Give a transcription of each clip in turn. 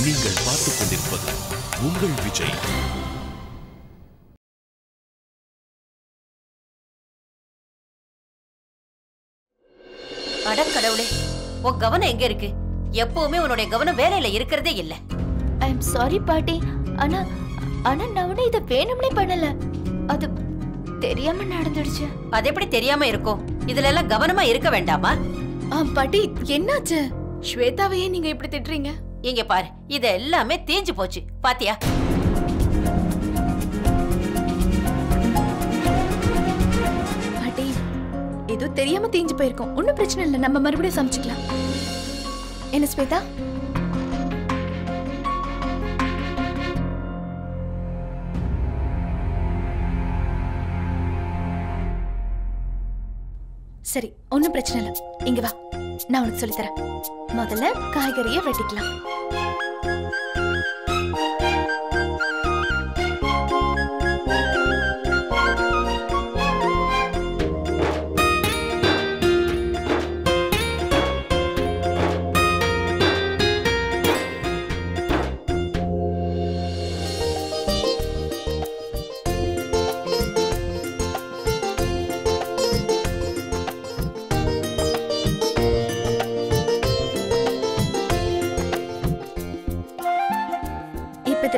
நீங்கள் பார்த்துக் கொண்டிருப்பது உங்கள் விஜய். அடக்கடவுளே, உன் கவனம் எங்க இருக்கு? எப்பவுமே உன்னுடைய கவனம் வேலையில இருக்கிறதே இல்ல. ஐ அம் சாரி பாட்டி. ஆனா நான் இத வேணும்னே பண்ணல. அது தெரியாம நடந்துடுச்சு. அது எப்படி தெரியாம இருக்கும்? இதுல எல்லாம் கவனமா இருக்க வேண்டாமா? பாட்டி, என்னாச்சு? ஸ்வேதாவையே நீங்க இப்படி திட்டுறீங்க? இங்க பாரு, இது எல்லாமே தேஞ்சு போச்சு. பாத்தியா? பாட்டி, ஏதோ தெரியாம தேஞ்சு போயிருக்கோம். ஒன்னும் பிரச்சனை இல்லை, நம்ம மறுபடியும் சமைச்சுக்கலாம். என்ன ஸ்வேதா? சரி, ஒன்னும் பிரச்சனை இல்லை. இங்க வா, நான் உனக்கு சொல்லித்தரேன். முதல்ல காய்கறியை வெட்டிக்கலாம்.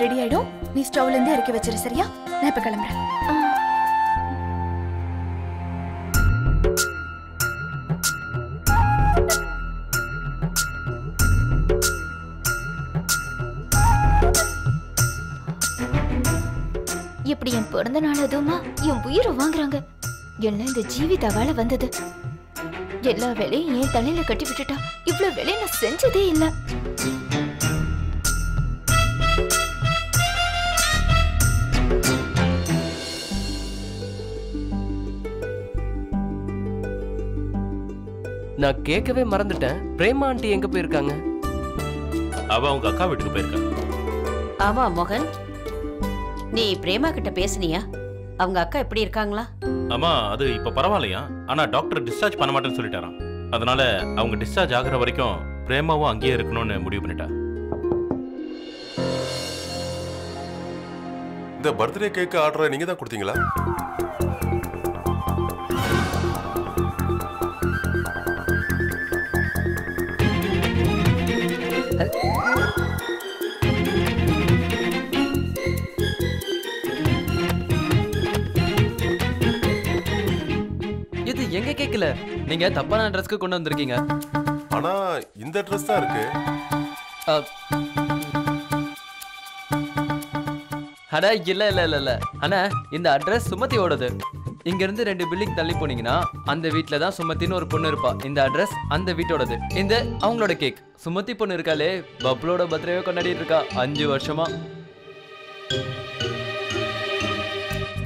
ரெடி ஆயிடும். நீ ஸ்டவ்ல இருந்து இறக்கி வச்சிரு, சரியா? நான் இப்ப கிளம்புறேன். எப்படி என் பிறந்த நாள் அதுவுமா என் உயிரை வாங்குறாங்க. என்ன இந்த ஜீவிதாவால வந்தது? எல்லா வேலையும் என் தலையில கட்டி விட்டுட்டா. இவ்வளவு வேலையை நான் செஞ்சதே இல்லை. நான் கேட்கவே மறந்துட்டேன். பிரேமா ஆண்டி எங்க போயிருக்காங்க? அவ அவங்க அக்கா வீட்டுக்கு போயிருக்கா. ஆமா மோகன், நீ பிரேமா கிட்ட பேசுனியா? அவங்க அக்கா எப்படி இருக்காங்களா? ஆமா, அது இப்ப பரவாயில்லையா. ஆனா டாக்டர் டிஸ்சார்ஜ் பண்ண மாட்டேன்னு சொல்லிட்டாராம். அதனால அவங்க டிஸ்சார்ஜ் ஆகுற வரைக்கும் பிரேமாவும் அங்கேயே இருக்கணும்னு முடிவு பண்ணிட்டா. இந்த பர்த்டே கேக் ஆர்டரை நீங்க தான் கொடுத்தீங்களா? இது எங்க கேக்கல, நீங்க தப்பான அட்ரஸ்க்கு கொண்டு வந்திருக்கீங்க. ஆனா இந்த அட்ரஸ் தான் இருக்கு. அட இல்ல இல்ல இல்ல இல்ல அண்ணா, இந்த அட்ரஸ் சுமதியோடது. இங்க இருந்து 2 பில்டிங் தள்ளி போனீங்கன்னா அந்த வீட்ல தான் சுமதின்னு ஒரு பொண்ணு இருப்பா. இந்த அட்ரஸ் அந்த வீட்டோடது. இந்த அவங்களோட கேக். சுமதி பொண்ணு இருக்காளே, பப்ளோட பர்த்டேவை கொண்டாடிட்டு இருக்கா 5 வருஷமா.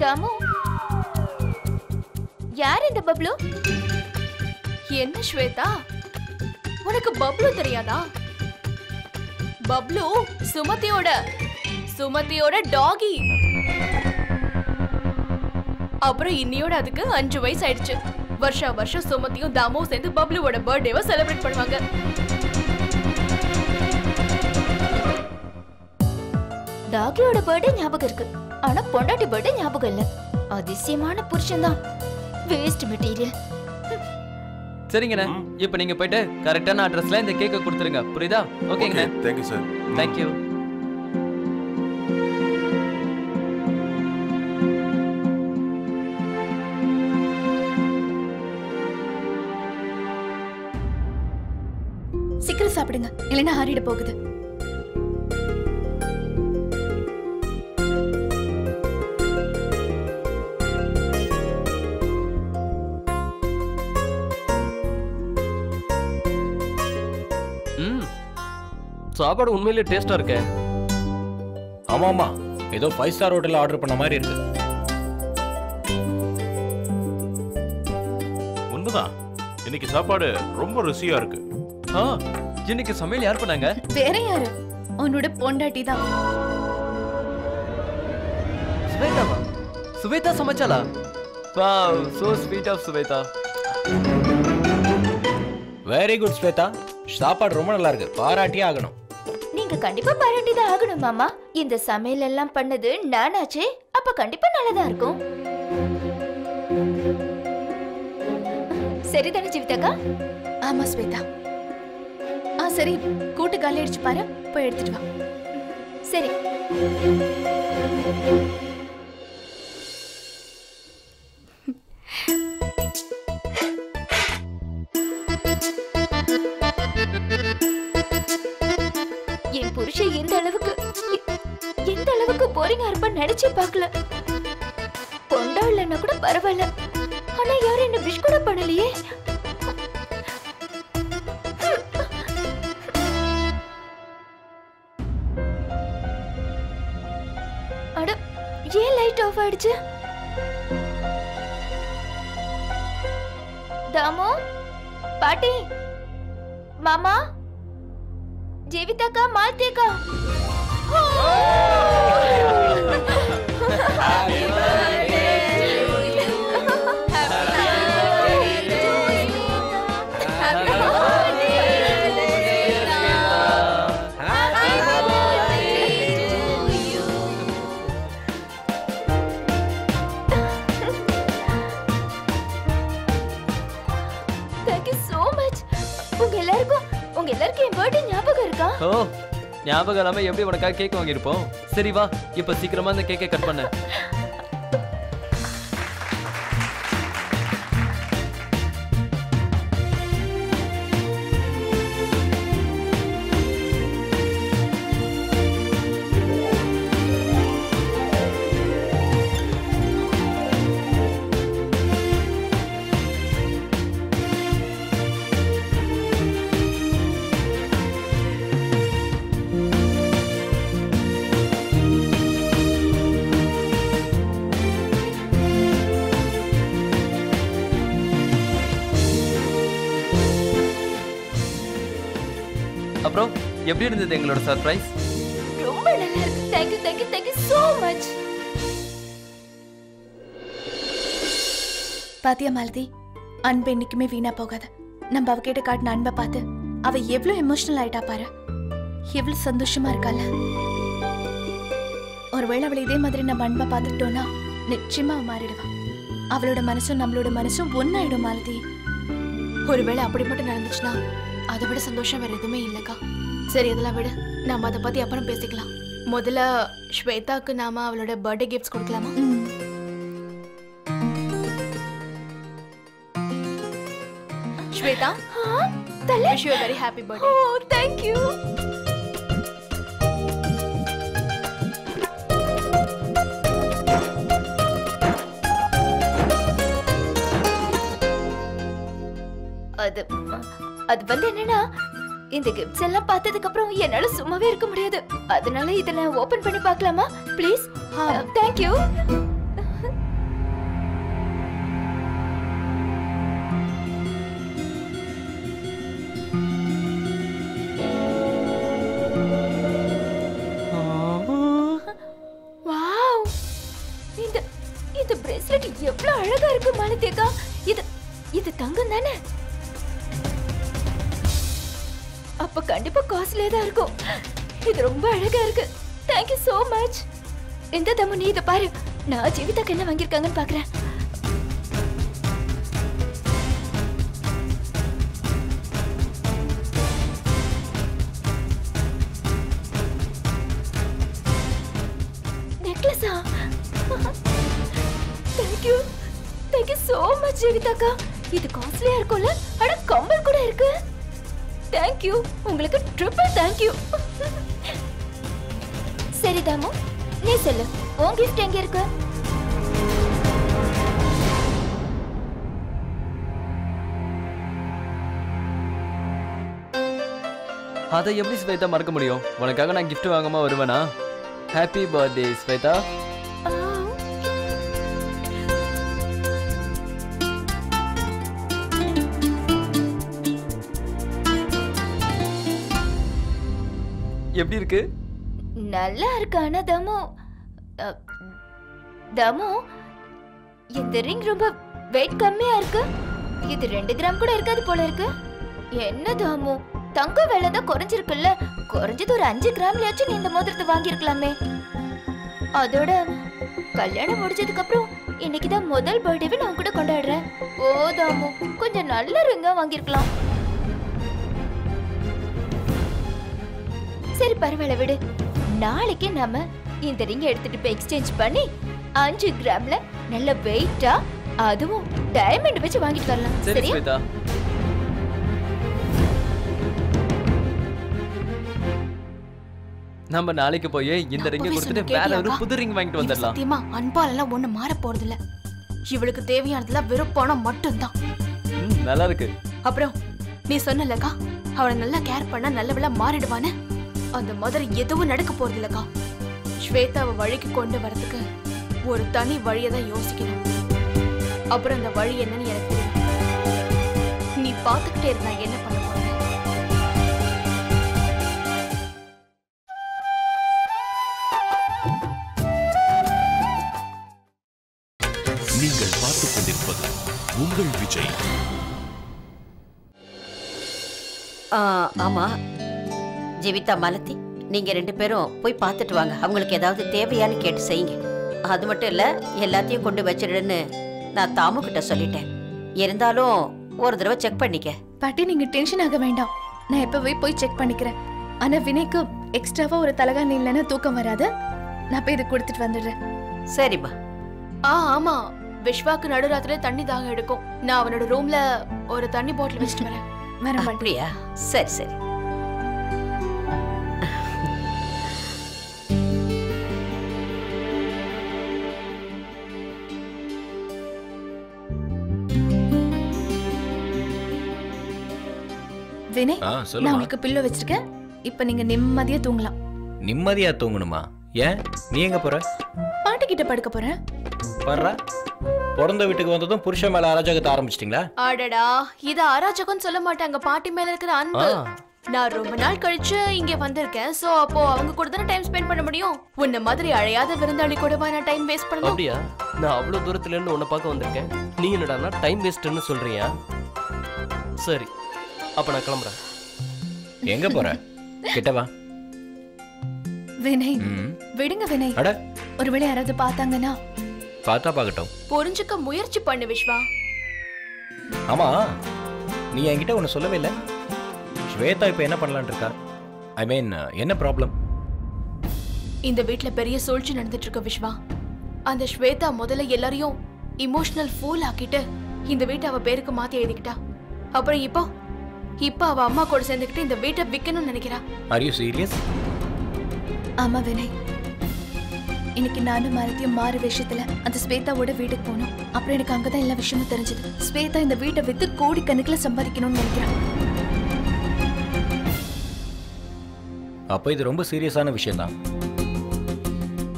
தாமு, யார் இந்த பப்ளு? என்ன ஸ்வேதா, உனக்கு பப்ளு தெரியாதா? பப்ளு சுமதியோட டாகி. அப்புறம் இன்னியோட அதுக்கு 5 வயசு ஆயிடுச்சு. வருஷம் சுமதியும் தாமும் சேர்ந்து பப்ளுவோட பர்த்டேவை செலிப்ரேட் பண்ணுவாங்க. டாகியோட பர்த்டே ஞாபகம் இருக்கு, ஆனா பொண்டாட்டி பர்த்டே ஞாபகம் இல்ல. அதிசயமான புருஷன் தான். Waste material. சரிங்கண்ணே, இப்போ நீங்க போயிட்டு கரெக்டான அட்ரஸ்ல இந்த கேக்கை கொடுத்துருங்க. புரியுதா? ஓகேங்கண்ணே. Thank you sir. தேங்க்யூ. சீக்கிரம் சாப்பிடுங்க, இல்லைன்னா ஆறிட போகுது. சாப்பாடு உண்மையிலே டேஸ்டா இருக்கு. ஆமா ஆமா, ஏதோ 5 ஸ்டார் ஹோட்டல்ல ஆர்டர் பண்ண மாதிரி இருக்கு. உண்மைதான், இன்னைக்கு சாப்பாடு ரொம்ப ருசியா இருக்கு. இன்னைக்கு சமையல் யார் பண்ணாங்க? வேற யாரு? உன்னோட பொண்டாட்டி தான். ஸ்வேதாவா? சுவேதா சமைச்சாலா? Wow, so sweet of Swetha. Very good Swetha, சாப்பாடு ரொம்ப நல்லா இருக்கு, பாராட்டியே ஆகணும். நீங்க உனக்கு கண்டிப்பா பாராட்டிதான் ஆகணும் மாமா. இந்த சமையல் எல்லாம் பண்ணது நானாச்சே, அப்ப கண்டிப்பா நல்லதா இருக்கும். சரிதானே ஜீவிதாக்கா? ஆமா ஸ்வேதா. சரி, கூட்டு காலி அடிச்சு பாரு, போய் எடுத்துட்டு வா. சரி. என் புருஷன் எந்த அளவுக்கு போரிங்கா இருப்பான்னு நினைச்சே பார்க்கல. பொண்டா இல்லைன்னா கூட பரவாயில்ல, ஆனா யாரும் என்ன விஷ் கூட பண்ணலையே. அட, ஏன் லைட் ஆஃப் ஆயிடுச்சு? தாமு, பாட்டி, மாமா, ஜீவிதாக்கா, மால்தியக்கா. உங்க எல்லாருக்கும் என் பர்த்டே ஞாபகம் இருக்கா? ஓ, ஞாபகம் இல்லாம எப்படி உனக்காக கேக் வாங்கியிருப்போம். சரி வா, இப்ப சீக்கிரமா அந்த கேக்கை கட் பண்ணு. அப்புறம் எப்படி இருந்தது எங்களோட சர்ப்ரைஸ்? ரொம்ப நல்லா இருக்கு. Thank you so much. பாத்தியா மாலதி, அன்பு என்னைக்குமே வீணா போகாது. நம்ம அவகிட்ட காட்டின அன்பை பார்த்து அவ எவ்வளவு எமோஷனல் ஆயிட்டா பாரு. எவ்வளவு சந்தோஷமா இருக்கால. ஒருவேளை அவளை இதே மாதிரி நம்ம அன்பை பார்த்துட்டோம்னா நிச்சயமா அவ மாறிடுவா. அவளோட மனசும் நம்மளோட மனசும் ஒன்னாயிடும் மாலதி. ஒருவேளை அப்படி மட்டும் நடந்துச்சுன்னா அதை விட சந்தோஷம் வேற எதுவுமே இல்லக்கா. சரி, அதெல்லாம் விட நாம அதை பத்தி அப்புறம் பேசிக்கலாம். முதல்ல ஸ்வேதாக்கு நாம அவளோட பர்த்டே கிஃப்ட்ஸ் கொடுக்கலாமா? Shweta, wish you a very happy birthday. Oh, thank you. அது வந்து என்னன்னா, இந்த கிஃப்ட்ஸ் எல்லாம் பார்த்ததுக்கு அப்புறம் என்னால சும்மாவே இருக்க முடியாது. அதனால இத நான் ஓபன் பண்ணி பார்க்கலாமா ப்ளீஸ்? Thank you. வாவ், இந்த பிரேஸ்லெட் எவ்வளவு அழகா இருக்கு மாலதியக்கா. இது தங்கம் தானே? அப்ப கண்டிப்பா காஸ்ட்லியா தான் இருக்கும். இது ரொம்ப அழகா இருக்கு. Thank you so much. இந்த தம்மு, நீ இத பாரு. நான் ஜீவிதாக்கு என்ன வாங்கிருக்காங்கன்னு பாக்குறேன். நெக்லஸா? Thank you so much ஜீவிதாக்கா. இது காஸ்ட்லியா இருக்கும்ல? அட, கம்மல் கூட இருக்கு. Thank you. உங்களுக்கு ட்ரிபிள் thank you. சரி தாமு, நீ சொல்லு, உன் gift எங்க இருக்கு? அதை எப்படி ஸ்வேதா மறக்க முடியும்? உனக்காக நான் gift வாங்காம வருவேனா? Happy birthday Shweta. எப்படி இருக்கு? நல்லா இருக்கு. ஆனா தமு, இந்த ரிங் ரொம்ப வெயிட் கம்மியா இருக்கு. இது 2 கிராம் கூட இருக்காது போல இருக்கு. என்ன தாமு, தங்க விலை தான் குறைஞ்சிருக்குல்ல, குறைஞ்சது ஒரு 5 கிராம்லயாச்சும் நீ இந்த மோதிரத்தை வாங்கியிருக்கலாமே. அதோட கல்யாணம் முடிஞ்சதுக்கு அப்புறம் இன்னைக்குதான் முதல் பர்த்டேவை நான் கூட கொண்டாடுறேன். ஓ தாமு, கொஞ்சம் நல்ல ரிங்கா வாங்கியிருக்கலாம். சரி பரவாயில்ல விடு. நாளைக்கு நாம இந்த ரிங்க எடுத்துட்டு போய் எக்ஸ்சேஞ்ச் பண்ணி 5 கிராம்ல நல்ல வெயிட்டா அதுவும் டைமண்ட் வச்சு வாங்கிட்டு வரலாம். சரி சரியா? ஸ்வேதா. நம்ம நாளைக்கு போய் இந்த ரிங்க கொடுத்துட்டு வேற ஒரு புது ரிங் வாங்கிட்டு வந்துடலாம். சத்தியமா அன்பாலெல்லாம் ஒண்ணு மாற போறது இல்ல. இவளுக்கு தேவையானதுலாம் வெறும் பணம் மட்டும்தான். நல்லா இருக்கு. அப்புறம் நீ சொன்னலக்கா, அவளை நல்லா கேர் பண்ணா நல்லவளா மாறிடுவான்னு. அந்த மாதிரி எதுவும் நடக்க போறது இல்லக்கா. ஸ்வேதாவை வழிக்கு கொண்டு வரதுக்கு ஒரு தனி வழியை தான் யோசிக்கணும். அப்புறம் அந்த வழி என்னன்னு எனக்கு தெரியும். நீ பாத்துக்கிட்டே இருந்தா என்ன பண்ண போற? நீங்கள் பார்த்துக் கொண்டிருப்பது உங்கள் விஜய். ஆமா ஜீவிதா, மாலதி, நீங்க 2 பேரும் போய் பார்த்துட்டு வாங்க. அவங்களுக்கு ஏதாவது தேவையான்னு கேட்டு செய்யுங்க. அது மட்டும் இல்ல, எல்லாத்தையும் கொண்டு வச்சிடுன்னு நான் தாமு கிட்ட சொல்லிட்டேன். இருந்தாலும் ஒரு தடவை செக் பண்ணிக்க. பாட்டி நீங்க டென்ஷன் ஆக வேண்டாம், நான் எப்பவே போய் செக் பண்ணிக்கிறேன். ஆனா வினய்க்கு எக்ஸ்ட்ராவா ஒரு தலகாணி இல்லைன்னா தூக்கம் வராது. நான் போய் இதை கொடுத்துட்டு வந்துடுறேன். சரிம்மா. ஆமா, விஸ்வாக்கு நடுராத்திரில தண்ணி தாகம் எடுக்கும். நான் அவனோட ரூம்ல ஒரு தண்ணி பாட்டில் வச்சுட்டு வரேன். வரேன். அப்படியா? சரி சரி. வினய், நான் சொல்லுமா. உங்களுக்கு பில்லோ வச்சிருக்கேன். இப்ப நீங்க நிம்மதியா தூங்கலாம். நிம்மதியா தூங்கணுமா? ஏன் நீ எங்க போற? பாட்டி கிட்ட படுக்க போறேன். பர்றா, பிறந்த வீட்டுக்கு வந்ததும் புருஷன் மேல அராஜகத்தை ஆரம்பிச்சிட்டீங்களா? அடடா, இது அராஜகம்னு சொல்ல மாட்டாங்க. பாட்டி மேல இருக்கிற அன்பு. நான் ரொம்ப நாள் கழிச்சு இங்க வந்திருக்கேன். சோ அப்போ அவங்க கூட தானே டைம் ஸ்பெண்ட் பண்ண முடியும். உன்ன மாதிரி அழையாத விருந்தாளி கூடவா நான் டைம் வேஸ்ட் பண்ணணும்? அப்படியா? நான் அவ்வளவு தூரத்துல இருந்து உன்னை பார்க்க வந்திருக்கேன். நீ என்னடான்னா டைம் வேஸ்ட்னு சொல்றியா? சரி, அப்ப நான் கிளம்புறேன். எங்க போற? கிட்ட வா. வினய், விடுங்க வினய். அட, ஒருவேளை யாராவது பார்த்தாங்கன்னா? பார்த்தா பார்க்கட்டும். புரிஞ்சுக்க முயற்சி பண்ணு விஸ்வா. ஆமா, நீ என்கிட்ட ஒன்னு சொல்லவே இல்லை. ஸ்வேதா இப்ப என்ன பண்ணலாம்னு இருக்கா? ஐ மீன், என்ன ப்ராப்ளம்? இந்த வீட்ல பெரிய சூழ்ச்சி நடந்துட்டு இருக்கு விஸ்வா. அந்த ஸ்வேதா முதல்ல எல்லாரையும் இமோஷனல் ஃபூல் ஆக்கிட்டு இந்த வீட்டை அவ பேருக்கு மாத்தி எழுதிக்கிட்டா. அப்புறம் இப்போ அவ அம்மா கூட சேர்ந்துக்கிட்டு இந்த வீட்டை விற்கணும்னு நினைக்கிறா. Are you serious? ஆமா வினய், இன்னைக்கு நானும் மாலதியும் மாறு விஷயத்துல அந்த ஸ்வேதாவோட வீட்டுக்கு போனோம். அப்புறம் எனக்கு அங்கதான் எல்லா விஷயமும் தெரிஞ்சது. ஸ்வேதா இந்த வீட்டை வித்து கோடிக்கணக்கில் சம்பாதிக்கணும்னு நினைக்கிறான். அப்ப இது ரொம்ப சீரியஸான விஷயம் தான்.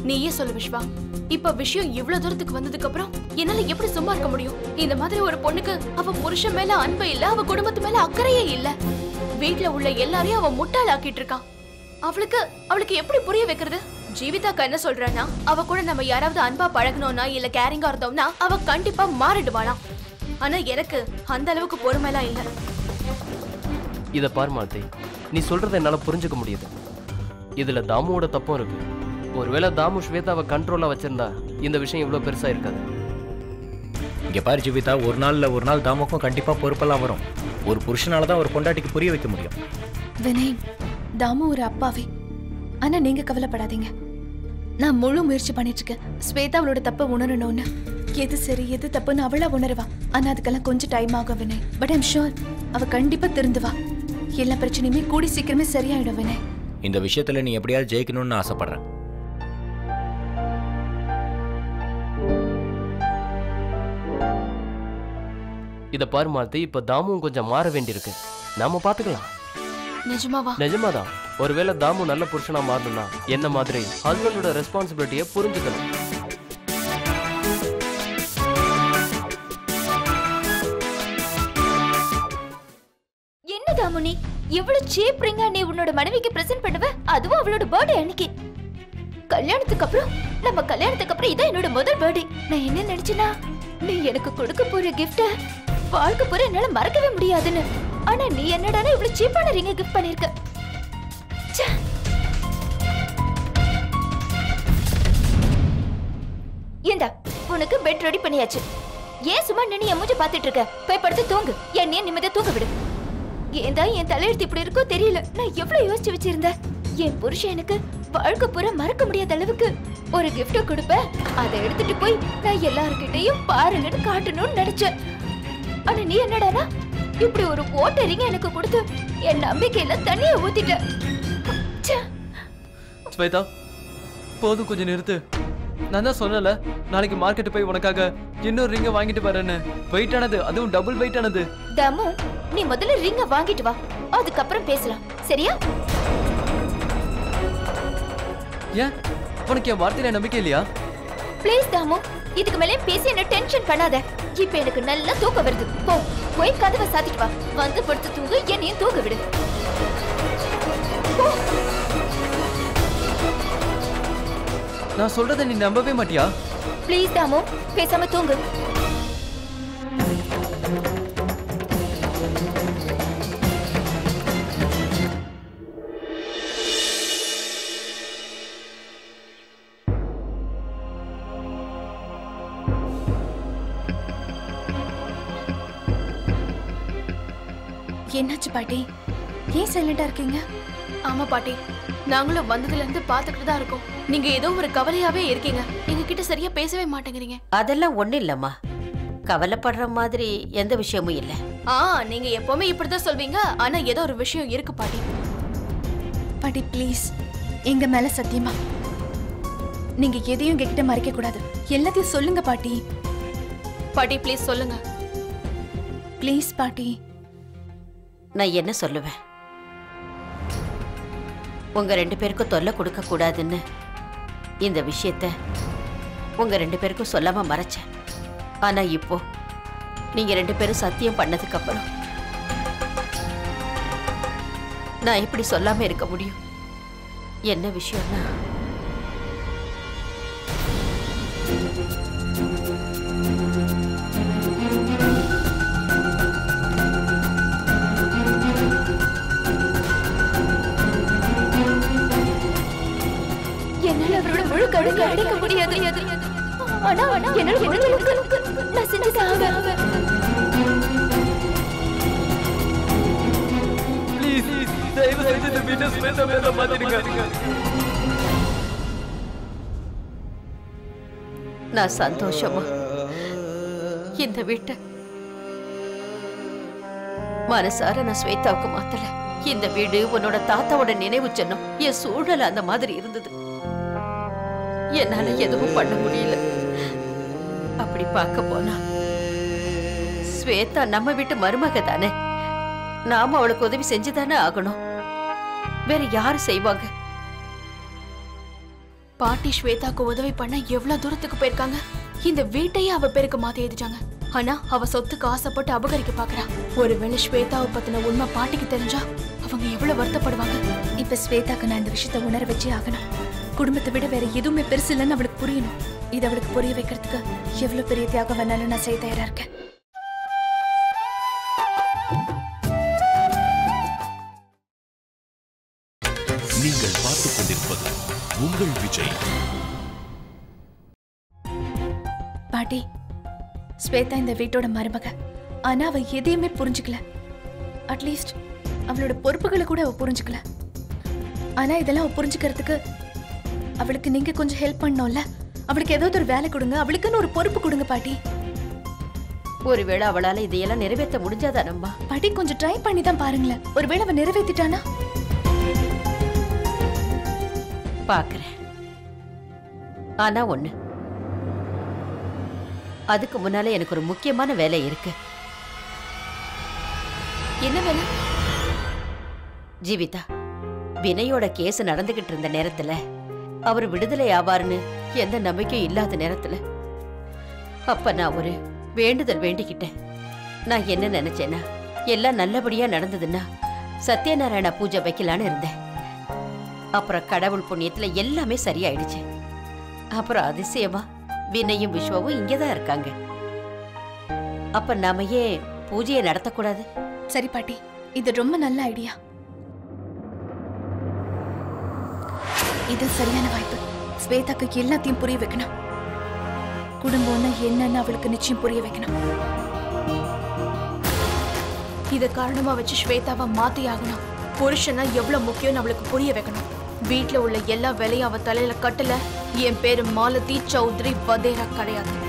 நீயே சொல்லு விஸ்வா. இப்ப விஷயம் இவ்வளவு தூரத்துக்கு வந்ததுக்கு அப்புறம் என்னால எப்படி சும்மா இருக்க முடியும்? இந்த மாதிரி ஒரு பொண்ணுக்கு அவ புருஷன் மேல அன்பு இல்ல, அவ குடும்பத்து மேல அக்கறையே இல்ல. வீட்டுல உள்ள எல்லாரையும் அவ முட்டாள் ஆக்கிட்டு இருக்கா. அவளுக்கு எப்படி புரிய வைக்கிறது? ஜீவிதாக்கா என்ன சொல்றானா, அவ கூட நம்ம யாராவது அன்பா பழகணும்னா இல்ல கேரிங்கா இருந்தோம்னா அவ கண்டிப்பா மாறிடுவாளாம். ஆனா எனக்கு அந்த அளவுக்கு பொறுமைலாம் இல்ல. இத பாரு மாலதி, நீ சொல்றதை என்னால புரிஞ்சுக்க முடியுது. இதுல தாமுவோட தப்பும் இருக்கு. ஒருவேளை தாமு ஸ்வேதாவை கண்ட்ரோலா வச்சிருந்தா இந்த விஷயம் இவ்வளவு பெருசா இருக்காது. இங்க பாரு ஜீவிதா, ஒரு நாள் தாமுக்கும் கண்டிப்பா பொறுப்பெல்லாம் வரும். ஒரு புருஷனால தான் ஒரு பொண்டாட்டிக்கு புரிய வைக்க முடியும். வினய், தாமு ஒரு அப்பாவே. ஆனா நீங்க கவலைப்படாதீங்க, நான் முழு முயற்சி பண்ணிட்டு இருக்கேன். ஸ்வேதா அவளோட தப்பை உணரணும்னு. எது சரி எது தப்புன்னு அவளா உணருவா. ஆனா அதுக்கெல்லாம் கொஞ்சம் டைம் ஆகும் வினய். பட் ஐம் ஷூர் அவ கண்டிப்பா திருந்துவா. எல்லா பிரச்சனையுமே கூடி சீக்கிரமே சரியாயிடும் வினய். இந்த விஷயத்துல நீ எப்படியாவது ஜெயிக்கணும்னு ஆசைப்படுறேன். இத பாரு மாலதி, இப்ப தாமுவும் கொஞ்சம் மாற வேண்டியிருக்கு. நாம பாத்துக்கலாம். நிஜமாவா? நிஜமாதான். ஒருவேளை தாமு நல்ல புருஷனா மாறணும்னா என்ன மாதிரி ஹஸ்பண்டோட ரெஸ்பான்சிபிலிட்டியை புரிஞ்சுக்கணும். என்ன தாமு நீ எவ்வளவு சீப் ரிங்கா நீ உன்னோட மனைவிக்கு பிரசன்ட் பண்ணுவ? அதுவும் அவளோட பர்த்டே அன்னைக்கு. கல்யாணத்துக்கு அப்புறம் இதான் என்னோட முதல் பர்த்டே. நான் என்ன நினைச்சேனா, நீ எனக்கு கொடுக்க போற கிஃப்ட வாழ்க்கை பூரா என்னால மறக்கவே முடியாதுன்னு. ஆனா நீ என்னடானா இவ்வளவு சீப்பான ரிங்க கிஃப்ட் பண்ணிருக்க. ச்சே. ஏண்டா உனக்கு பெட் ரெடி பண்ணியாச்சு. ஏன் சும்மா நின்னு என் மூஞ்சி பாத்துட்டு இருக்க? போய் படுத்து தூங்கு. என்னைய நிம்மதியா தூங்க விடு. ஏண்டா என் தலையெழுத்து இப்படி இருக்கோ தெரியல. நான் எவ்வளவு யோசிச்சு வச்சிருந்தேன். என் புருஷன் எனக்கு வாழ்க்கை பூரா மறக்க முடியாத அளவுக்கு ஒரு கிஃப்ட் கொடுப்பேன். அதை எடுத்துட்டு போய் நான் எல்லார்கிட்டையும் பாருங்கன்னு காட்டணும்னு நினைச்சேன். ஆனா நீ என்னடானா இப்படி ஒரு ஓட்டரிங்க எனக்கு கொடுத்து என் நம்பிக்கையில தண்ணிய ஊத்திட்ட. ஸ்வேதா போதும், கொஞ்சம் நிறுத்து. நான் தான் சொன்னல நாளைக்கு மார்க்கெட் போய் உனக்காக இன்னொரு ரிங்க வாங்கிட்டு வரேன்னு. வெயிட் ஆனது, அதுவும் டபுள் வெயிட் ஆனது. தாமு நீ முதல்ல ரிங்க வாங்கிட்டு வா, அதுக்கப்புறம் பேசலாம் சரியா? ஏன் உனக்கு என் வார்த்தையில நம்பிக்கை இல்லையா? ப்ளீஸ் தாமு, இதுக்கு மேலே பேசி என்ன டென்ஷன் பண்ணாத. இப்ப எனக்கு நல்லா தூக்கம் வருது. போ போய் கதவை சாத்திட்டு வா. வந்து படுத்து தூங்கு, என்னையும் தூங்க விடு. நான் சொல்றதை நீ நம்பவே மாட்டியா? ப்ளீஸ் தாமு, பேசாம தூங்கு. என்னாச்சு பாட்டி? ஏன் சைலண்டா இருக்கீங்க? ஆமா பாட்டி, நாங்களும் வந்ததுல இருந்து பாத்துக்கிட்டு தான் இருக்கோம். நீங்க ஏதோ ஒரு கவலையாவே இருக்கீங்க. எங்க கிட்ட சரியா பேசவே மாட்டேங்கிறீங்க. அதெல்லாம் ஒண்ணு இல்லம்மா, கவலைப்படுற மாதிரி எந்த விஷயமும் இல்ல. நீங்க எப்பவுமே இப்படிதான் சொல்வீங்க. ஆனா ஏதோ ஒரு விஷயம் இருக்கு பாட்டி. பாட்டி ப்ளீஸ், எங்க மேல சத்தியமா நீங்க எதையும் எங்ககிட்ட மறைக்க கூடாது. எல்லாத்தையும் சொல்லுங்க பாட்டி. பாட்டி ப்ளீஸ் சொல்லுங்க. ப்ளீஸ் பாட்டி. நான் என்ன சொல்லுவேன்? உங்க 2 பேருக்கும் தொல்லை கொடுக்க கூடாதுன்னு இந்த விஷயத்த உங்க 2 பேருக்கும் சொல்லாம மறைச்சேன். ஆனா இப்போ நீங்க 2 பேரும் சத்தியம் பண்ணதுக்கு அப்புறம் நான் இப்படி சொல்லாம இருக்க முடியும்? என்ன விஷயம்னா, என்னால அவரோட முழு கடுங்க அடைக்க முடியாது. ஆனா என்னால முடிஞ்ச அளவுக்கு நான் செஞ்சுதான். ப்ளீஸ் தயவு செஞ்சு இந்த வீட்டை ஸ்வேதா மேல மாத்திடுங்க. நான் சந்தோஷமா இந்த வீட்டை மனசார நான் ஸ்வேதாவுக்கு மாத்தல. இந்த வீடு உன்னோட தாத்தாவோட நினைவு சின்னம். என் சூழல் அந்த மாதிரி இருந்தது. என்னால எதுவும் பண்ண முடியல. அப்படி பார்க்க போனா ஸ்வேதா நம்ம வீட்டு மருமக தானே. நாம அவளுக்கு உதவி செஞ்சுதானே ஆகணும். வேற யாரு செய்வாங்க? பாட்டி ஸ்வேதாக்கு உதவி பண்ண எவ்வளவு தூரத்துக்கு போயிருக்காங்க. இந்த வீட்டையே அவ பேருக்கு மாத்தி எழுதிட்டாங்க. ஆனா அவ சொத்துக்கு ஆசைப்பட்டு அபகரிக்க பாக்குறா. ஒருவேளை ஸ்வேதாவை பத்தின உண்மை பாட்டிக்கு தெரிஞ்சா அவங்க எவ்வளவு வருத்தப்படுவாங்க. இப்ப ஸ்வேதாக்கு நான் இந்த விஷயத்தை உணர வச்சே ஆகணும். குடும்பத்தை விட வேற எதுவுமே பெருசு இல்லைன்னு அவளுக்கு புரியணும். இது அவளுக்கு புரிய வைக்கிறதுக்கு எவ்வளவு பெரிய தியாகம் வேணாலும் நான் செய்ய தயாரா இருக்கேன். நீங்கள் பார்த்துக் கொண்டிருப்பது உங்கள் விஜய். பாட்டி, ஸ்வேதா இந்த வீட்டோட மருமக. ஆனா அவ எதையுமே புரிஞ்சுக்கல. அட்லீஸ்ட் அவளோட பொறுப்புகளை கூட அவ புரிஞ்சுக்கல. ஆனா இதெல்லாம் அவ புரிஞ்சுக்கிறதுக்கு அவளுக்கு நீங்க கொஞ்சம் ஹெல்ப் பண்ணணும்ல. அவளுக்கு ஏதாவது ஒரு வேலை கொடுங்க, அவளுக்குன்னு ஒரு பொறுப்பு கொடுங்க பாட்டி. ஒருவேளை அவளால இதையெல்லாம் நிறைவேற்ற முடிஞ்சாதானம்மா? பாட்டி கொஞ்சம் ட்ரை பண்ணி தான் பாருங்களேன். ஒருவேளை அவ நிறைவேற்றிட்டானா? பாக்குறேன். ஆனா ஒண்ணு, அதுக்கு முன்னால எனக்கு ஒரு முக்கியமான வேலை இருக்கு. என்ன வேலை? ஜீவிதா, வினயோட கேஸ் நடந்துகிட்டு இருந்த நேரத்துல அவர் விடுதலை ஆவார்னு எந்த நம்பிக்கையும் இல்லாத நேரத்துல அப்ப நான் ஒரு வேண்டுதல் வேண்டிக்கிட்டேன். நான் என்ன நினைச்சேன்னா, எல்லாம் நல்லபடியா நடந்ததுன்னா சத்யநாராயண பூஜை வைக்கலான்னு இருந்தேன். அப்புறம் கடவுள் புண்ணியத்துல எல்லாமே சரியாயிடுச்சு. அப்புறம் அதிசயமா வினயும் விஸ்வாவும் இங்கதான் இருக்காங்க. அப்ப நாம ஏன் பூஜையை நடத்தக்கூடாது? சரி பாட்டி, இது ரொம்ப நல்ல ஐடியா. இது சரியான வாய்ப்பு. ஸ்வேதாக்கு எல்லாத்தையும் புரிய வைக்கணும். குடும்பம்னா என்னன்னு அவளுக்கு நிச்சயம் புரிய வைக்கணும். இத காரணமா வச்சு ஸ்வேதாவை மாத்தி ஆகணும். புருஷனா எவ்வளவு முக்கியம்னு அவளுக்கு புரிய வைக்கணும். வீட்டுல உள்ள எல்லா வேலையும் அவ தலையில கட்டல. என் பேரு மாலதி சௌத்ரி வதேரா கிடையாது.